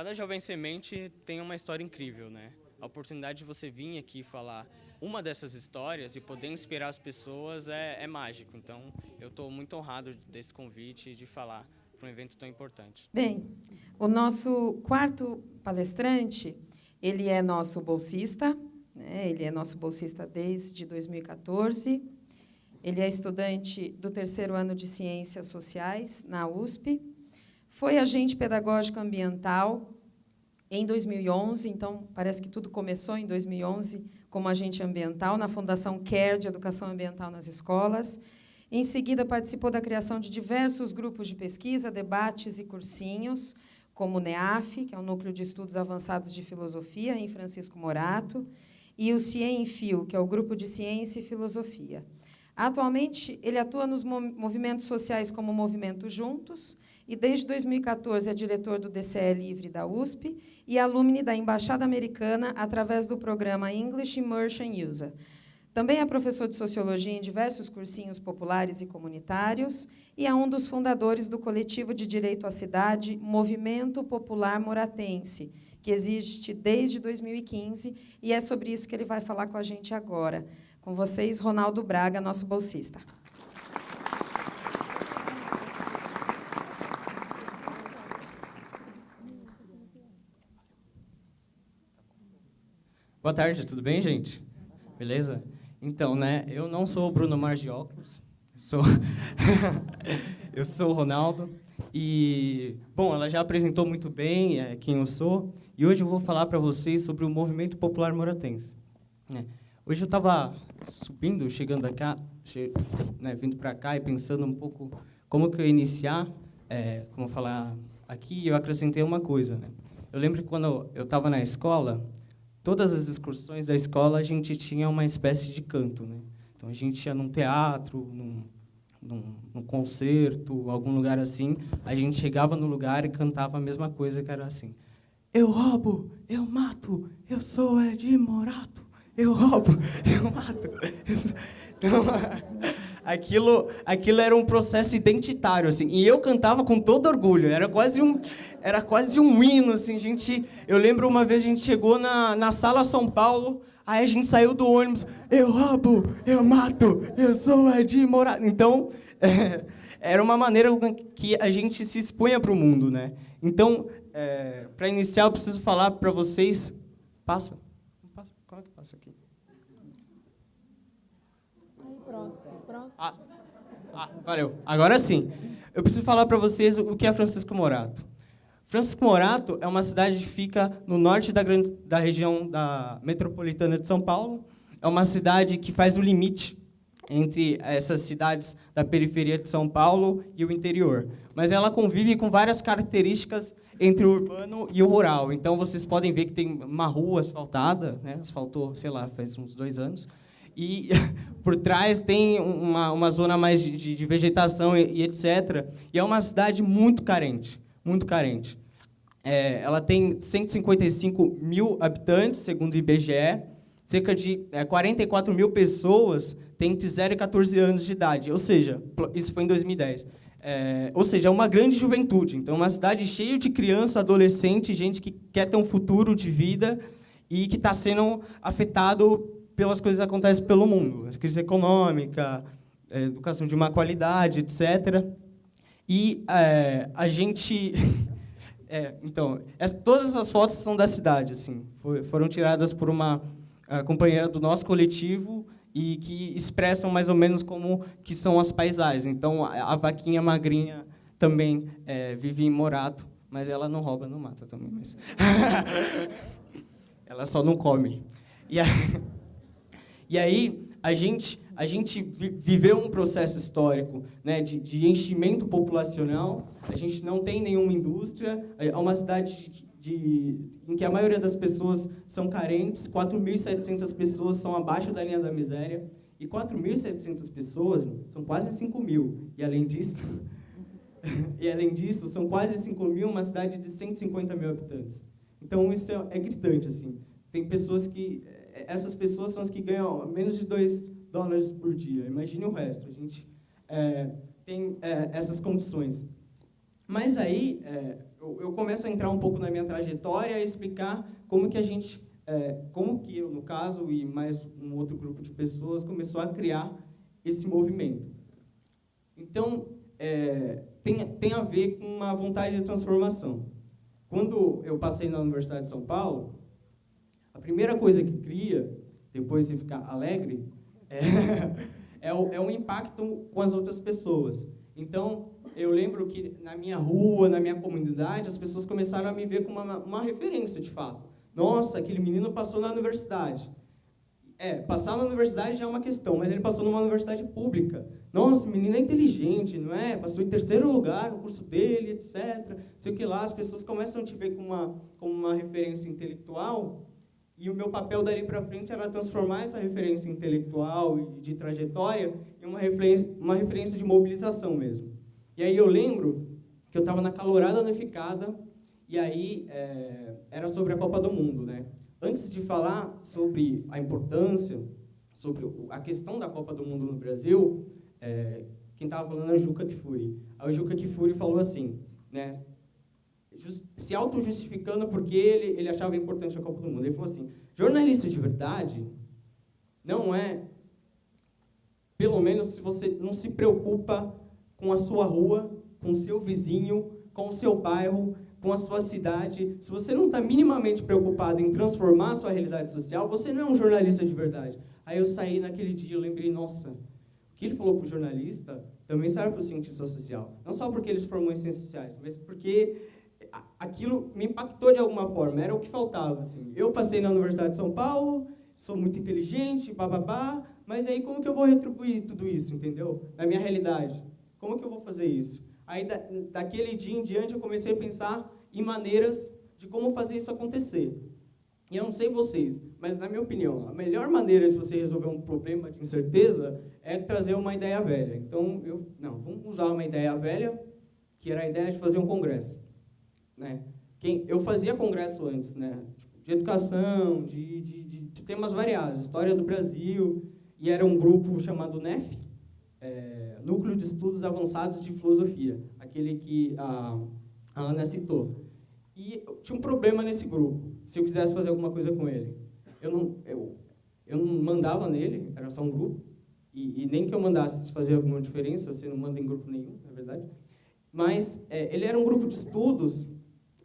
Cada Jovem Semente tem uma história incrível, né? A oportunidade de você vir aqui falar uma dessas histórias e poder inspirar as pessoas é mágico. Então, eu estou muito honrado desse convite de falar para um evento tão importante. Bem, o nosso quarto palestrante, ele é nosso bolsista, né? Ele é nosso bolsista desde 2014. Ele é estudante do 3º ano de Ciências Sociais na USP. Foi agente pedagógico ambiental em 2011, então parece que tudo começou em 2011 como agente ambiental na Fundação CARE de Educação Ambiental nas Escolas. Em seguida, participou da criação de diversos grupos de pesquisa, debates e cursinhos, como o NEAF, que é o Núcleo de Estudos Avançados de Filosofia, em Francisco Morato, e o CIENFIL, que é o Grupo de Ciência e Filosofia. Atualmente, ele atua nos movimentos sociais como o Movimento Juntos, e desde 2014 é diretor do DCE Livre da USP e alumni da Embaixada Americana através do programa English Immersion User. Também é professor de Sociologia em diversos cursinhos populares e comunitários e é um dos fundadores do coletivo de direito à cidade Movimento Popular Moratense, que existe desde 2015, e é sobre isso que ele vai falar com a gente agora. Com vocês, Ronaldo Braga, nosso bolsista. Boa tarde, tudo bem, gente? Beleza? Então, né, eu não sou o Bruno Mars de óculos, eu sou o Ronaldo, e, bom, ela já apresentou muito bem quem eu sou, e hoje eu vou falar para vocês sobre o Movimento Popular Moratense. Hoje eu estava subindo, chegando cá, vindo para cá e pensando um pouco como que eu ia iniciar, como falar aqui, eu acrescentei uma coisa, né? Eu lembro que quando eu estava na escola, todas as excursões da escola, a gente tinha uma espécie de canto, né? Então, a gente ia num teatro, num concerto, algum lugar assim, a gente chegava no lugar e cantava a mesma coisa, que era assim: eu roubo, eu mato, eu sou Ed Morato, eu roubo, eu mato. Então, aquilo era um processo identitário, assim, e eu cantava com todo orgulho, era quase um hino, assim, eu lembro uma vez a gente chegou na Sala São Paulo, aí a gente saiu do ônibus: eu roubo, eu mato, eu sou Ed Morato. Então, era uma maneira que a gente se expunha para o mundo, né? Então, para iniciar, eu preciso falar para vocês... Passa. Como é que passa aqui? Aí, pronto. Valeu. Agora sim. Eu preciso falar para vocês o que é Francisco Morato. Francisco Morato é uma cidade que fica no norte da região da metropolitana de São Paulo. É uma cidade que faz o limite entre essas cidades da periferia de São Paulo e o interior. Mas ela convive com várias características entre o urbano e o rural. Então, vocês podem ver que tem uma rua asfaltada, né? Asfaltou, sei lá, faz uns 2 anos. E por trás tem uma zona mais de vegetação e etc. E é uma cidade muito carente, muito carente. Ela tem 155 mil habitantes, segundo o IBGE. Cerca de 44 mil pessoas têm entre 0 e 14 anos de idade. Ou seja, isso foi em 2010. Ou seja, é uma grande juventude. Então, uma cidade cheia de criança, adolescente, gente que quer ter um futuro de vida e que está sendo afetado pelas coisas que acontecem pelo mundo. A crise econômica, educação de má qualidade, etc. E a gente... então, todas essas fotos são da cidade, assim, foram tiradas por uma companheira do nosso coletivo e que expressam mais ou menos como que são as paisagens. Então, a vaquinha magrinha também vive em Morato, mas ela não rouba, não mata também. Mas ela só não come. E aí a gente viveu um processo histórico, né, de enchimento populacional. A gente não tem nenhuma indústria. É uma cidade em que a maioria das pessoas são carentes. 4.700 pessoas são abaixo da linha da miséria. E 4.700 pessoas são quase 5.000. E, além disso, são quase 5.000, uma cidade de 150 mil habitantes. Então, isso é gritante, assim. Tem pessoas que... Essas pessoas são as que ganham menos de $2 por dia. Imagine o resto. A gente tem essas condições. Mas aí, eu começo a entrar um pouco na minha trajetória e explicar como que a gente, como que eu, no caso, e mais um outro grupo de pessoas, começou a criar esse movimento. Então, tem a ver com uma vontade de transformação. Quando eu passei na Universidade de São Paulo, a primeira coisa que cria, depois de ficar alegre, é um impacto com as outras pessoas. Então, eu lembro que na minha rua, na minha comunidade, as pessoas começaram a me ver como uma referência, de fato. Nossa, aquele menino passou na universidade. Passar na universidade já é uma questão, mas ele passou numa universidade pública. Nossa, o menino é inteligente, não é? Passou em 3º lugar no curso dele, etc. Sei o que lá, as pessoas começam a te ver como uma referência intelectual, e o meu papel dali para frente era transformar essa referência intelectual e de trajetória em uma referência de mobilização mesmo. E aí eu lembro que eu estava na calorada unificada, e aí era sobre a Copa do Mundo, né? Antes de falar sobre a importância, sobre a questão da Copa do Mundo no Brasil, quem estava falando é o Juca Kfouri. Aí o Juca Kfouri falou assim, né, se auto-justificando porque ele achava importante a Copa do Mundo. Ele falou assim, jornalista de verdade não é, pelo menos se você não se preocupa com a sua rua, com o seu vizinho, com o seu bairro, com a sua cidade, se você não está minimamente preocupado em transformar a sua realidade social, você não é um jornalista de verdade. Aí eu saí naquele dia, eu lembrei, nossa, o que ele falou para o jornalista também serve para o cientista social. Não só porque ele se formou em ciências sociais, mas porque aquilo me impactou de alguma forma, era o que faltava. Assim. Eu passei na Universidade de São Paulo, sou muito inteligente, bababá, mas aí como que eu vou retribuir tudo isso, entendeu? Na minha realidade. Como que eu vou fazer isso? Aí, daquele dia em diante, eu comecei a pensar em maneiras de como fazer isso acontecer. E eu não sei vocês, mas, na minha opinião, a melhor maneira de você resolver um problema de incerteza é trazer uma ideia velha. Então, vamos usar uma ideia velha, que era a ideia de fazer um congresso. Né? Eu fazia congresso antes, né? De educação, de temas variados, história do Brasil, e era um grupo chamado NEF, Núcleo de Estudos Avançados de Filosofia, aquele que a Ana citou. E tinha um problema nesse grupo, se eu quisesse fazer alguma coisa com ele. Eu não mandava nele, era só um grupo, e nem que eu mandasse fazer alguma diferença, você não manda em grupo nenhum, na verdade. Mas ele era um grupo de estudos,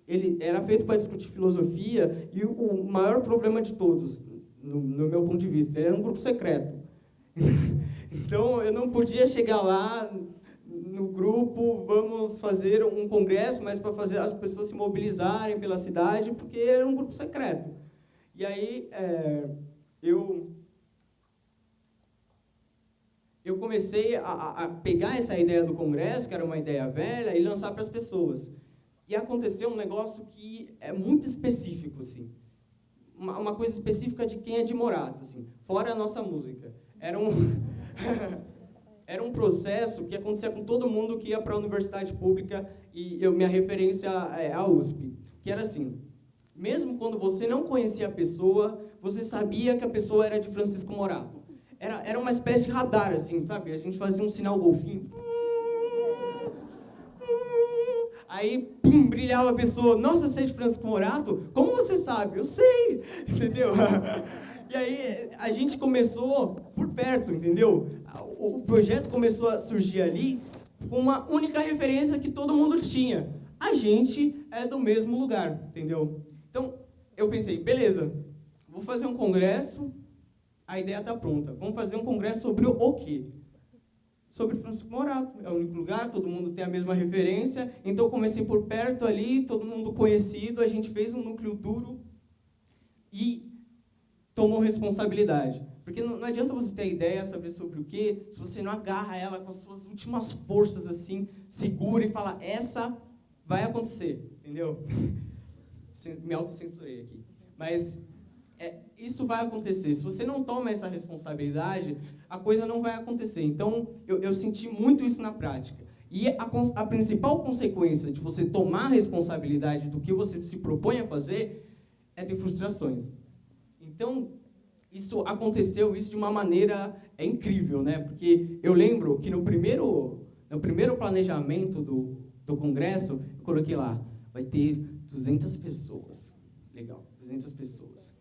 ele era feito para discutir filosofia, e o maior problema de todos, no meu ponto de vista, ele era um grupo secreto. Então, eu não podia chegar lá no grupo, vamos fazer um congresso, mas para fazer as pessoas se mobilizarem pela cidade, porque era um grupo secreto. E aí, eu comecei a pegar essa ideia do congresso, que era uma ideia velha, e lançar para as pessoas. E aconteceu um negócio que é muito específico, assim. Uma coisa específica de quem é de Morato, assim, fora a nossa música. Era um processo que acontecia com todo mundo que ia para a universidade pública, e minha referência é a USP, que era assim, mesmo quando você não conhecia a pessoa, você sabia que a pessoa era de Francisco Morato. Era uma espécie de radar, assim, sabe? A gente fazia um sinal golfinho. Aí, pum, brilhava a pessoa. Nossa, você é de Francisco Morato? Como você sabe? Eu sei, entendeu? E aí, a gente começou por perto, entendeu? O projeto começou a surgir ali com uma única referência que todo mundo tinha. A gente é do mesmo lugar, entendeu? Então, eu pensei, beleza, vou fazer um congresso, a ideia está pronta. Vamos fazer um congresso sobre o quê? Sobre Francisco Morato. É o único lugar, todo mundo tem a mesma referência. Então, eu comecei por perto ali, todo mundo conhecido, a gente fez um núcleo duro e tomou responsabilidade. Porque não adianta você ter ideia, saber sobre o quê, se você não agarra ela com as suas últimas forças, assim, segura e fala, essa vai acontecer, entendeu? Me autocensurei aqui. Mas isso vai acontecer. Se você não toma essa responsabilidade, a coisa não vai acontecer. Então, eu senti muito isso na prática. E a principal consequência de você tomar a responsabilidade do que você se propõe a fazer é ter frustrações. Então, isso aconteceu de uma maneira incrível, né? Porque eu lembro que no primeiro planejamento do congresso, eu coloquei lá, vai ter 200 pessoas. Legal, 200 pessoas.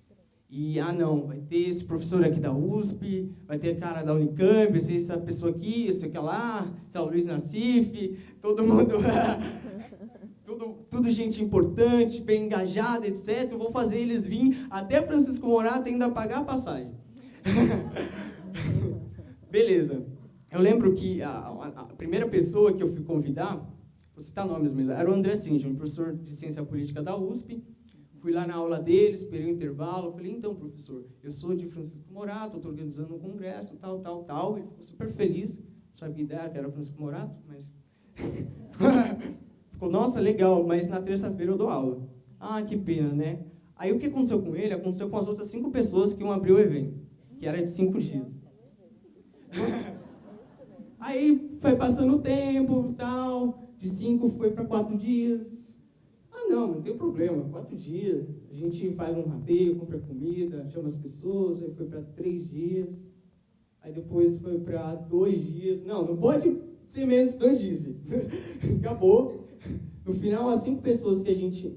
E, não, vai ter esse professor aqui da USP, vai ter cara da Unicamp, essa pessoa aqui, esse aqui lá, sei lá, o Luiz Nassif, todo mundo, tudo gente importante, bem engajada, etc. Eu vou fazer eles virem até Francisco Morato e ainda pagar a passagem. Beleza. Eu lembro que a primeira pessoa que eu fui convidar, vou citar nomes mesmo, era o André Singer, um professor de Ciência Política da USP. Fui lá na aula dele, esperei o intervalo, falei, então, professor, eu sou de Francisco Morato, estou organizando um congresso, tal. Ele ficou super feliz, não sabia ideia que era Francisco Morato, mas... ficou, nossa, legal, mas na terça-feira eu dou aula. Que pena, né? Aí o que aconteceu com ele? Aconteceu com as outras 5 pessoas que iam abrir o evento, que era de 5 dias. Aí foi passando o tempo, tal, de 5 foi para 4 dias. Não tem problema, 4 dias, a gente faz um rateio, compra comida, chama as pessoas, aí foi para 3 dias, aí depois foi para 2 dias, não pode ser menos de 2 dias, acabou. No final, as 5 pessoas que a gente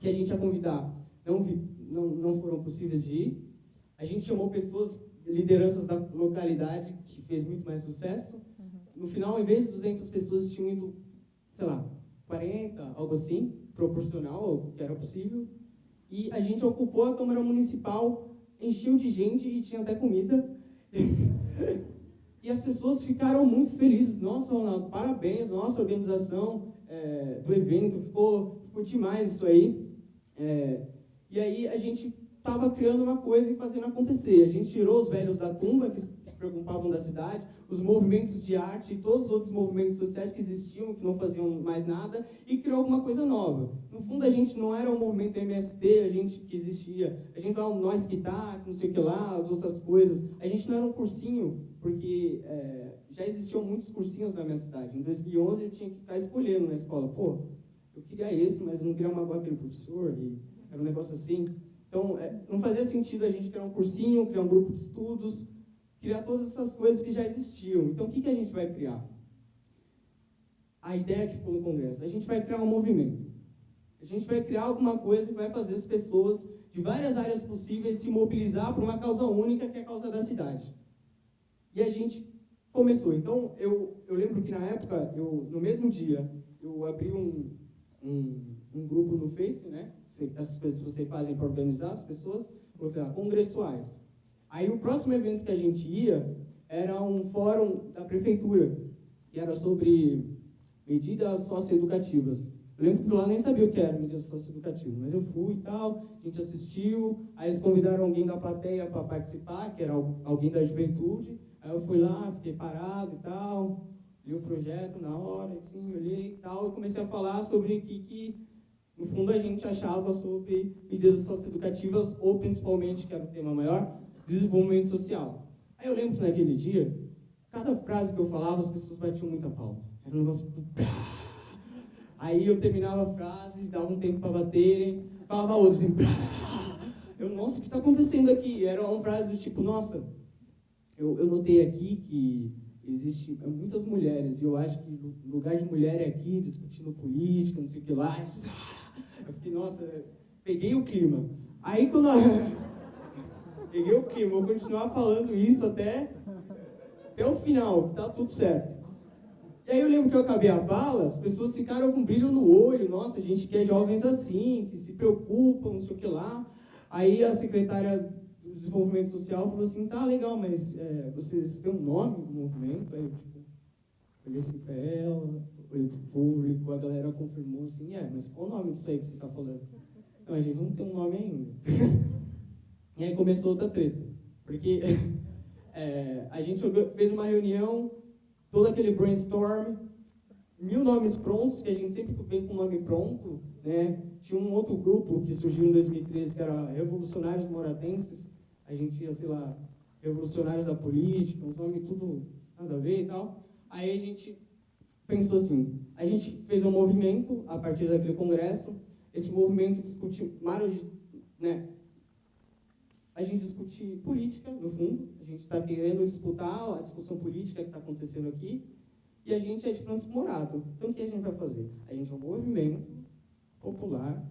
ia convidar não foram possíveis de ir, a gente chamou pessoas, lideranças da localidade, que fez muito mais sucesso. No final, em vez de 200 pessoas, tinham ido, sei lá, 40, algo assim, proporcional ao que era possível. E a gente ocupou a Câmara Municipal, encheu de gente e tinha até comida. E as pessoas ficaram muito felizes. Nossa, Ronaldo, parabéns, nossa organização do evento, ficou demais isso aí. E aí a gente estava criando uma coisa e fazendo acontecer. A gente tirou os velhos da tumba, que se preocupavam da cidade, os movimentos de arte e todos os outros movimentos sociais que existiam, que não faziam mais nada, e criou alguma coisa nova. No fundo, a gente não era o movimento MST, a gente que existia. A gente falava, nós que tá, não sei o que lá, as outras coisas. A gente não era um cursinho, porque já existiam muitos cursinhos na minha cidade. Em 2011, eu tinha que ficar escolhendo na escola. Pô, eu queria esse, mas eu não queria magoar aquele professor, e era um negócio assim. Então, não fazia sentido a gente criar um cursinho, criar um grupo de estudos, criar todas essas coisas que já existiam. Então, o que a gente vai criar? A ideia que ficou no Congresso. A gente vai criar um movimento. A gente vai criar alguma coisa que vai fazer as pessoas de várias áreas possíveis se mobilizar por uma causa única, que é a causa da cidade. E a gente começou. Então, eu lembro que, na época, no mesmo dia, eu abri um grupo no Face, né? Essas coisas que você fazem para organizar as pessoas, coloquei lá, congressuais. Aí o próximo evento que a gente ia era um fórum da prefeitura, que era sobre medidas socioeducativas. Eu lembro que lá nem sabia o que era medidas socioeducativas, mas eu fui e tal, a gente assistiu, aí eles convidaram alguém da plateia para participar, que era alguém da juventude, aí eu fui lá, fiquei parado e tal, li o projeto na hora, assim, olhei e tal, e comecei a falar sobre o que no fundo a gente achava sobre medidas socioeducativas, ou principalmente, que era o tema maior, desenvolvimento social. Aí eu lembro que naquele dia, cada frase que eu falava, as pessoas batiam muita palma. Era um negócio... Aí eu terminava a frase, dava um tempo para baterem, falava outra assim... nossa, o que está acontecendo aqui? Era uma frase do tipo, nossa, eu notei aqui que existem muitas mulheres, e eu acho que o lugar de mulher é aqui, discutindo política, não sei o que lá. Eu fiquei, nossa, peguei o clima. Aí quando peguei o clima, vou continuar falando isso até o final, que tá tudo certo. E aí eu lembro que eu acabei a fala, as pessoas ficaram com brilho no olho, nossa, a gente quer jovens assim, que se preocupam, não sei o que lá. Aí a secretária do Desenvolvimento Social falou assim, tá, legal, mas vocês têm um nome do movimento? Aí eu, olhei assim pra ela, olhei pro público, a galera confirmou assim, mas qual o nome disso aí que você tá falando? Não, a gente não tem um nome ainda. E aí começou outra treta, porque a gente fez uma reunião, todo aquele brainstorm, 1000 nomes prontos, que a gente sempre vem com o nome pronto, né? Tinha um outro grupo que surgiu em 2013, que era Revolucionários Moratenses, a gente ia, sei lá, Revolucionários da Política, uns nomes tudo nada a ver e tal. Aí a gente pensou assim, a gente fez um movimento a partir daquele congresso, esse movimento discutiu, né? A gente discute política, no fundo, a gente está querendo disputar a discussão política que está acontecendo aqui, e a gente é de Francisco Morato. Então, o que a gente vai fazer? A gente é um movimento popular,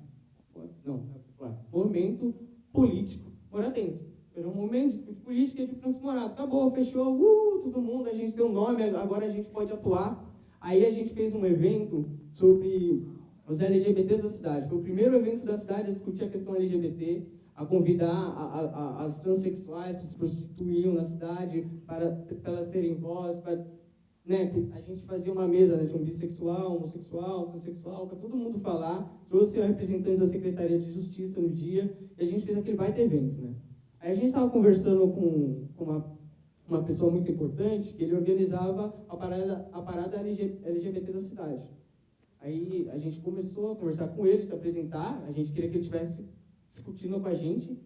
movimento político moratense. É um momento de política de Francisco Morato. Acabou, fechou, todo mundo, a gente deu um nome, agora a gente pode atuar. Aí a gente fez um evento sobre os LGBTs da cidade. Foi o primeiro evento da cidade a discutir a questão LGBT, a convidar as transexuais que se prostituíam na cidade para elas terem voz, para, né, a gente fazia uma mesa, né, de um bissexual, homossexual, transexual, para todo mundo falar, trouxe representantes da Secretaria de Justiça no dia, e a gente fez aquele baita evento, né. Aí a gente estava conversando com uma pessoa muito importante, que ele organizava a parada LGBT da cidade. Aí a gente começou a conversar com ele, se apresentar, a gente queria que ele estivesse discutindo com a gente,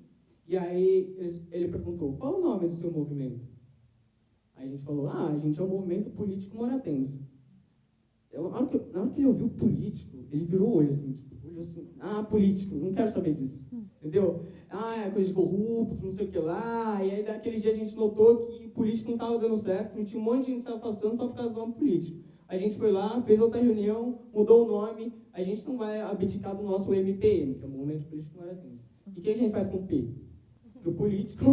e aí ele perguntou, qual é o nome do seu movimento? Aí a gente falou, a gente é um movimento político moratense. Na hora que ele ouviu político, ele virou o olho assim, político, não quero saber disso, entendeu? É coisa de corrupto, não sei o que lá, e aí daquele dia a gente notou que político não estava dando certo, tinha um monte de gente se afastando só por causa do nome político. A gente foi lá, fez outra reunião, mudou o nome, a gente não vai abdicar do nosso MPM, que é o Movimento Político Moratense. E o que a gente faz com o P? Do político,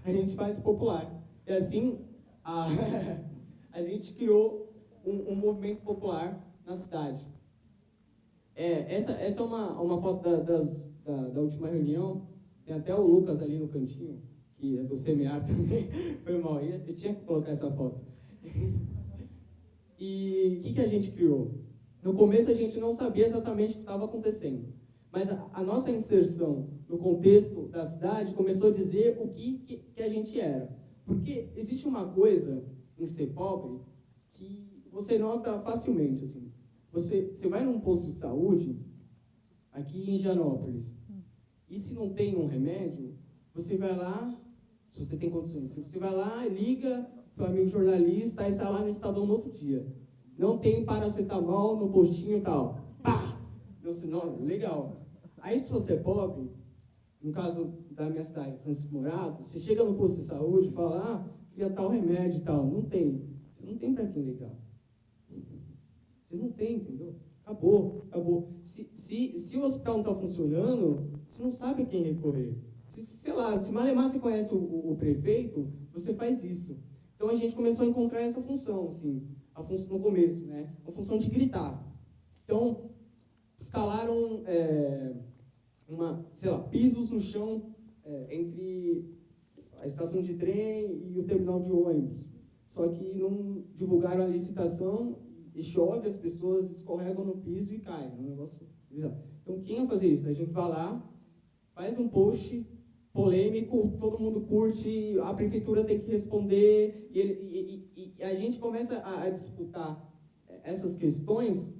a gente faz popular. E assim, a gente criou um movimento popular na cidade. Essa é uma foto da última reunião, tem até o Lucas ali no cantinho, que é do SEMEAR também, foi mal, eu tinha que colocar essa foto. E o que a gente criou? No começo a gente não sabia exatamente o que estava acontecendo, mas a nossa inserção no contexto da cidade começou a dizer o que a gente era. Porque existe uma coisa em ser pobre que você nota facilmente. Assim. Você vai num posto de saúde, aqui em Higienópolis, e se não tem um remédio, você vai lá, se você tem condições, você vai lá, liga para o amigo jornalista, e sai lá no Estadão no outro dia. Não tem paracetamol no postinho e tal. Pá! Não, legal. Aí, se você é pobre, no caso da minha cidade, Francisco Morato, você chega no posto de saúde e fala, queria tal remédio e tal. Não tem. Você não tem para quem ligar. Você não tem, entendeu? Acabou. Se o hospital não está funcionando, você não sabe a quem recorrer. Se malemar você conhece o prefeito, você faz isso. Então, a gente começou a encontrar essa função, assim, a função no começo, né? A função de gritar. Então, escalaram pisos no chão entre a estação de trem e o terminal de ônibus. Só que não divulgaram a licitação e chove, as pessoas escorregam no piso e caem. É um negócio bizarro. Então, quem ia fazer isso? A gente vai lá, faz um post polêmico, todo mundo curte, a prefeitura tem que responder, e a gente começa a disputar essas questões,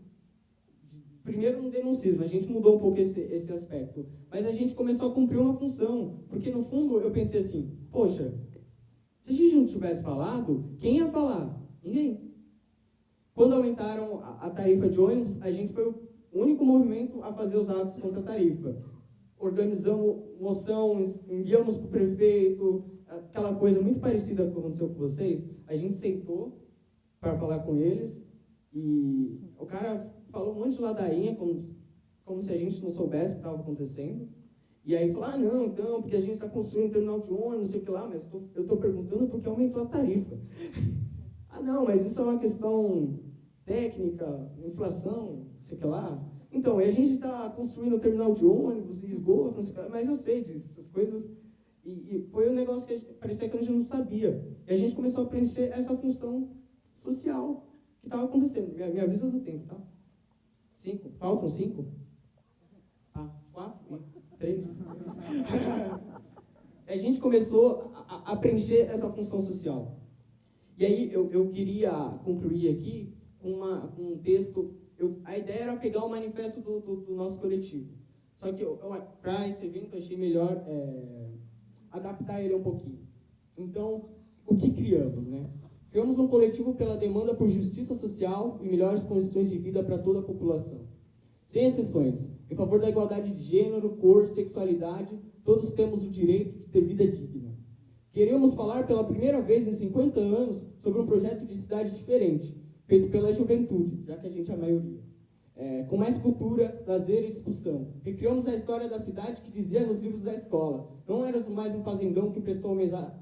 primeiro no denuncismo, a gente mudou um pouco esse aspecto, mas a gente começou a cumprir uma função, porque no fundo eu pensei assim, poxa, se a gente não tivesse falado, quem ia falar? Ninguém. Quando aumentaram a tarifa de ônibus, a gente foi o único movimento a fazer os atos contra a tarifa. Organizamos moções, enviamos para o prefeito, aquela coisa muito parecida com o que aconteceu com vocês. A gente sentou para falar com eles e o cara falou um monte de ladainha, como se a gente não soubesse o que estava acontecendo. E aí falou, não, então, porque a gente está construindo um terminal de ônibus, não sei o que lá, mas eu estou perguntando porque aumentou a tarifa. Não, mas isso é uma questão técnica, inflação, não sei o que lá. Então, a gente está construindo um terminal de ônibus e esgoto, mas eu sei disso, essas coisas. E foi um negócio que parecia que a gente não sabia. E a gente começou a preencher essa função social que estava acontecendo. Me avisa do tempo, tá? 5? Faltam 5? 4? 3? A gente começou a preencher essa função social. E aí eu queria concluir aqui com um texto. A ideia era pegar o manifesto do nosso coletivo. Só que para esse evento eu achei melhor adaptar ele um pouquinho. Então, o que criamos, né? Criamos um coletivo pela demanda por justiça social e melhores condições de vida para toda a população. Sem exceções, em favor da igualdade de gênero, cor, sexualidade, todos temos o direito de ter vida digna. Queremos falar pela primeira vez em 50 anos sobre um projeto de cidade diferente, feito pela juventude, já que a gente é a maioria. Com mais cultura, lazer e discussão. Recriamos a história da cidade que dizia nos livros da escola. Não éramos mais um fazendão que prestou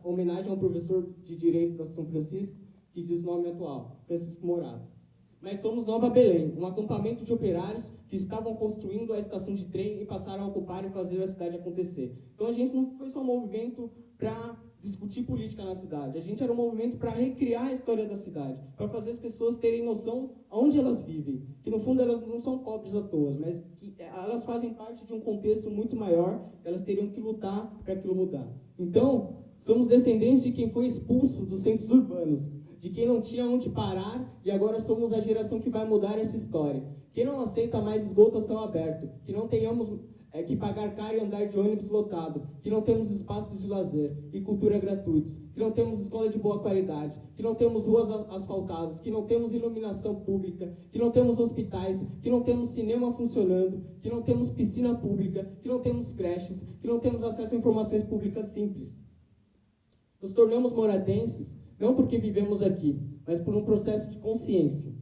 homenagem a um professor de Direito da São Francisco, que diz o nome atual, Francisco Morato. Mas somos Nova Belém, um acampamento de operários que estavam construindo a estação de trem e passaram a ocupar e fazer a cidade acontecer. Então a gente não foi só um movimento para discutir política na cidade, a gente era um movimento para recriar a história da cidade, para fazer as pessoas terem noção aonde elas vivem, que no fundo elas não são pobres à toa, mas que elas fazem parte de um contexto muito maior, elas teriam que lutar para aquilo mudar. Então, somos descendentes de quem foi expulso dos centros urbanos, de quem não tinha onde parar, e agora somos a geração que vai mudar essa história. Quem não aceita mais esgoto a céu aberto, que não tenhamos que pagar caro e andar de ônibus lotado, que não temos espaços de lazer e cultura gratuitos, que não temos escola de boa qualidade, que não temos ruas asfaltadas, que não temos iluminação pública, que não temos hospitais, que não temos cinema funcionando, que não temos piscina pública, que não temos creches, que não temos acesso a informações públicas simples. Nos tornamos moradenses não porque vivemos aqui, mas por um processo de consciência.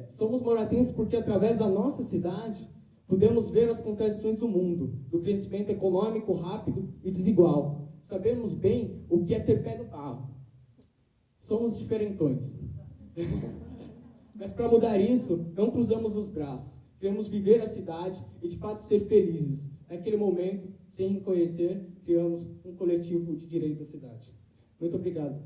Somos moradenses porque, através da nossa cidade, podemos ver as contradições do mundo, do crescimento econômico rápido e desigual. Sabemos bem o que é ter pé no barro. Somos diferentões. Mas para mudar isso, não cruzamos os braços. Queremos viver a cidade e, de fato, ser felizes. Naquele momento, sem reconhecer, criamos um coletivo de direito à cidade. Muito obrigado.